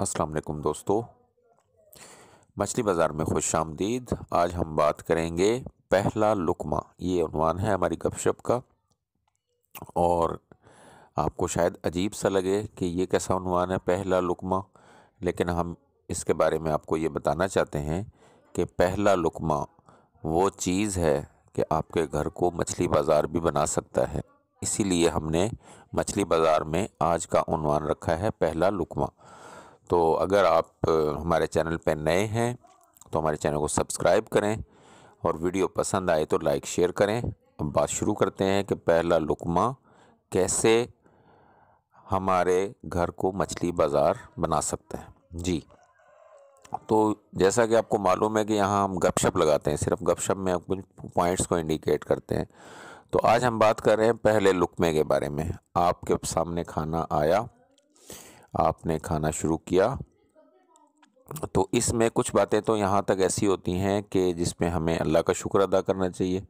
अस्सलाम वालेकुम दोस्तों। मछली बाज़ार में खुशामदीद। आज हम बात करेंगे पहला लुक़्मा। ये उन्वान है हमारी गपशप का। और आपको शायद अजीब सा लगे कि ये कैसा उन्वान है पहला लुक़्मा, लेकिन हम इसके बारे में आपको ये बताना चाहते हैं कि पहला लुक़्मा वो चीज़ है कि आपके घर को मछली बाज़ार भी बना सकता है। इसीलिए हमने मछली बाज़ार में आज का उन्वान रखा है पहला लुक़्मा। तो अगर आप हमारे चैनल पर नए हैं तो हमारे चैनल को सब्सक्राइब करें और वीडियो पसंद आए तो लाइक शेयर करें। अब बात शुरू करते हैं कि पहला लुक़्मा कैसे हमारे घर को मछली बाज़ार बना सकता है। जी, तो जैसा कि आपको मालूम है कि यहाँ हम गपशप लगाते हैं, सिर्फ गपशप में कुछ पॉइंट्स को इंडिकेट करते हैं। तो आज हम बात कर रहे हैं पहले लुक़्मे के बारे में। आपके सामने खाना आया, आपने खाना शुरू किया, तो इसमें कुछ बातें तो यहाँ तक ऐसी होती हैं कि जिसमें हमें अल्लाह का शुक्र अदा करना चाहिए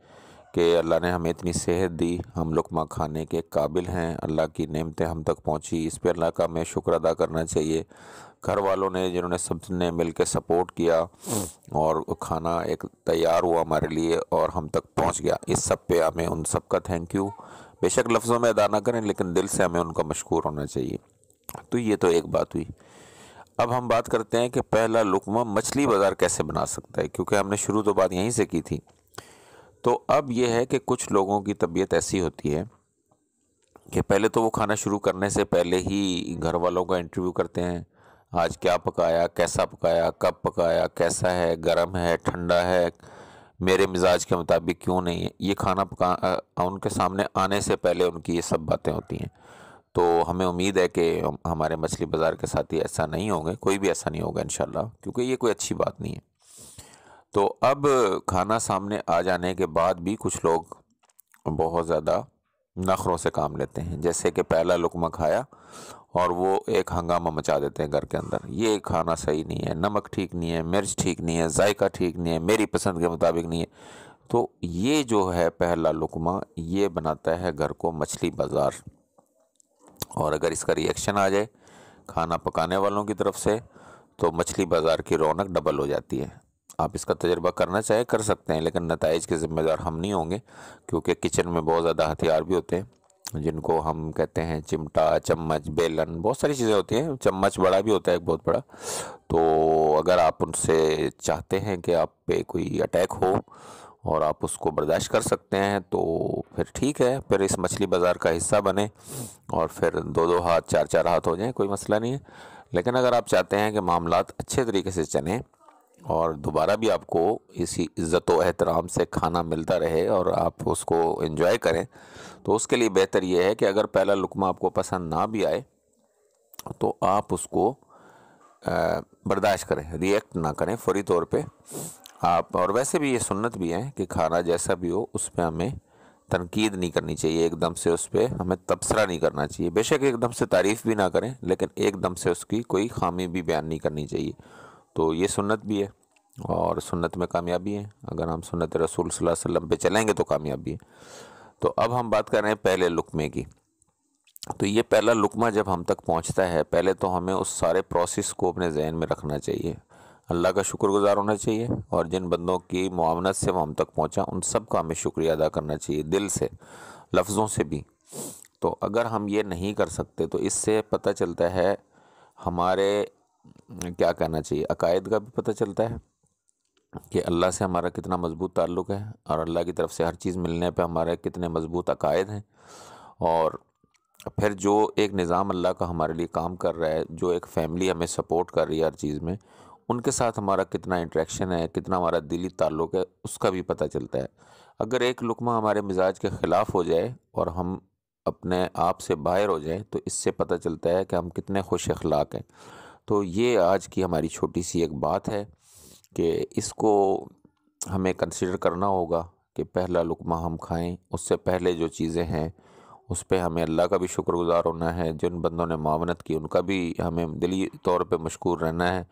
कि अल्लाह ने हमें इतनी सेहत दी, हम लुक़्मा खाने के काबिल हैं, अल्लाह की नेमतें हम तक पहुँची, इस पे अल्लाह का हमें शुक्र अदा करना चाहिए। घर वालों ने जिन्होंने सबने मिल के सपोर्ट किया और खाना एक तैयार हुआ हमारे लिए और हम तक पहुँच गया, इस सब पे हमें उन सब का थैंक यू बेशक लफ्ज़ों में अदा ना करें, लेकिन दिल से हमें उनका मशकूर होना चाहिए। तो ये तो एक बात हुई। अब हम बात करते हैं कि पहला लुक़्मा मछली बाज़ार कैसे बना सकता है, क्योंकि हमने शुरू तो बात यहीं से की थी। तो अब ये है कि कुछ लोगों की तबीयत ऐसी होती है कि पहले तो वो खाना शुरू करने से पहले ही घर वालों का इंटरव्यू करते हैं। आज क्या पकाया, कैसा पकाया, कब पकाया, कैसा है, गर्म है, ठंडा है, मेरे मिजाज के मुताबिक क्यों नहीं है। ये खाना उनके सामने आने से पहले उनकी ये सब बातें होती हैं। तो हमें उम्मीद है कि हमारे मछली बाज़ार के साथी ऐसा नहीं होंगे, कोई भी ऐसा नहीं होगा इंशाल्लाह, क्योंकि ये कोई अच्छी बात नहीं है। तो अब खाना सामने आ जाने के बाद भी कुछ लोग बहुत ज़्यादा नखरों से काम लेते हैं, जैसे कि पहला लुक़्मा खाया और वो एक हंगामा मचा देते हैं घर के अंदर। ये खाना सही नहीं है, नमक ठीक नहीं है, मिर्च ठीक नहीं है, जायका ठीक नहीं है, मेरी पसंद के मुताबिक नहीं है। तो ये जो है पहला लुक़्मा, ये बनाता है घर को मछली बाज़ार। और अगर इसका रिएक्शन आ जाए खाना पकाने वालों की तरफ से तो मछली बाज़ार की रौनक डबल हो जाती है। आप इसका तजुर्बा करना चाहे कर सकते हैं, लेकिन नताइज के ज़िम्मेदार हम नहीं होंगे, क्योंकि किचन में बहुत ज़्यादा हथियार भी होते हैं जिनको हम कहते हैं चिमटा, चम्मच, बेलन, बहुत सारी चीज़ें होती हैं। चम्मच बड़ा भी होता है, एक बहुत बड़ा। तो अगर आप उनसे चाहते हैं कि आप पे कोई अटैक हो और आप उसको बर्दाश्त कर सकते हैं तो फिर ठीक है, फिर इस मछली बाज़ार का हिस्सा बने और फिर 2-2 हाथ, 4-4 हाथ हो जाएं, कोई मसला नहीं है। लेकिन अगर आप चाहते हैं कि मामलात अच्छे तरीके से चलें और दोबारा भी आपको इसी इज़्ज़त व एहतराम से खाना मिलता रहे और आप उसको एंजॉय करें, तो उसके लिए बेहतर ये है कि अगर पहला लुक़्मा आपको पसंद ना भी आए तो आप उसको बर्दाश्त करें, रिएक्ट ना करें फ़ौरी तौर पे आप। और वैसे भी ये सुन्नत भी है कि खाना जैसा भी हो उस पे हमें तनकीद नहीं करनी चाहिए, एकदम से उस पर हमें तबसरा नहीं करना चाहिए। बेशक एकदम से तारीफ़ भी ना करें, लेकिन एकदम से उसकी कोई ख़ामी भी बयान नहीं करनी चाहिए। तो ये सुन्नत भी है और सुन्नत में कामयाबी है। अगर हम सुन्नत रसूल सल्लल्लाहु अलैहि वसल्लम पे चलेंगे तो कामयाबी है। तो अब हम बात कर रहे हैं पहले लुक़्मे की। तो ये पहला लुक़्मा जब हम तक पहुंचता है, पहले तो हमें उस सारे प्रोसेस को अपने जहन में रखना चाहिए, अल्लाह का शुक्रगुज़ार होना चाहिए और जिन बंदों की मुआवनत से वो हम तक पहुंचा उन सब का हमें शुक्रिया अदा करना चाहिए, दिल से, लफ्ज़ों से भी। तो अगर हम ये नहीं कर सकते तो इससे पता चलता है हमारे क्या कहना चाहिए, अकायद का भी पता चलता है कि अल्लाह से हमारा कितना मज़बूत ताल्लुक़ है और अल्लाह की तरफ से हर चीज़ मिलने पे हमारे कितने मज़बूत अकायद हैं। और फिर जो एक निज़ाम अल्लाह का हमारे लिए काम कर रहा है, जो एक फ़ैमिली हमें सपोर्ट कर रही है हर चीज़ में, उनके साथ हमारा कितना इंटरेक्शन है, कितना हमारा दिली ताल्लुक़ है, उसका भी पता चलता है। अगर एक लुक़्मा हमारे मिजाज के ख़िलाफ़ हो जाए और हम अपने आप से बाहर हो जाएं, तो इससे पता चलता है कि हम कितने खुश अखलाक हैं। तो ये आज की हमारी छोटी सी एक बात है कि इसको हमें कंसिडर करना होगा कि पहला लुक़्मा हम खाएं, उससे पहले जो चीज़ें हैं उस पे हमें अल्लाह का भी शुक्रगुज़ार होना है, जिन बंदों ने मावनत की उनका भी हमें दिली तौर पे मशकूर रहना है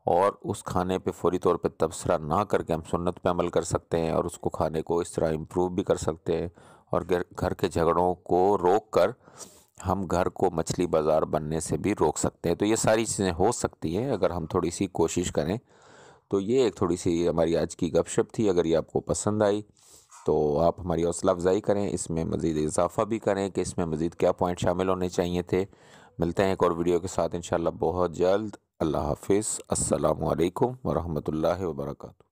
और उस खाने पे फ़ौरी तौर पे तबसरा ना करके हम सुन्नत पे अमल कर सकते हैं और उसको खाने को इस तरह इम्प्रूव भी कर सकते हैं और घर घर के झगड़ों को रोक कर हम घर को मछली बाज़ार बनने से भी रोक सकते हैं। तो ये सारी चीज़ें हो सकती हैं अगर हम थोड़ी सी कोशिश करें। तो ये एक थोड़ी सी हमारी आज की गपशप थी। अगर ये आपको पसंद आई तो आप हमारी हौसला अफ़ज़ाई करें, इसमें मज़ीद इजाफ़ा भी करें कि इसमें मज़ीद क्या पॉइंट शामिल होने चाहिए थे। मिलते हैं एक और वीडियो के साथ इंशाअल्लाह बहुत जल्द। अल्लाह हाफ़िज़। अस्सलामु अलैकुम वरहमतुल्लाहि वबरकातुहू।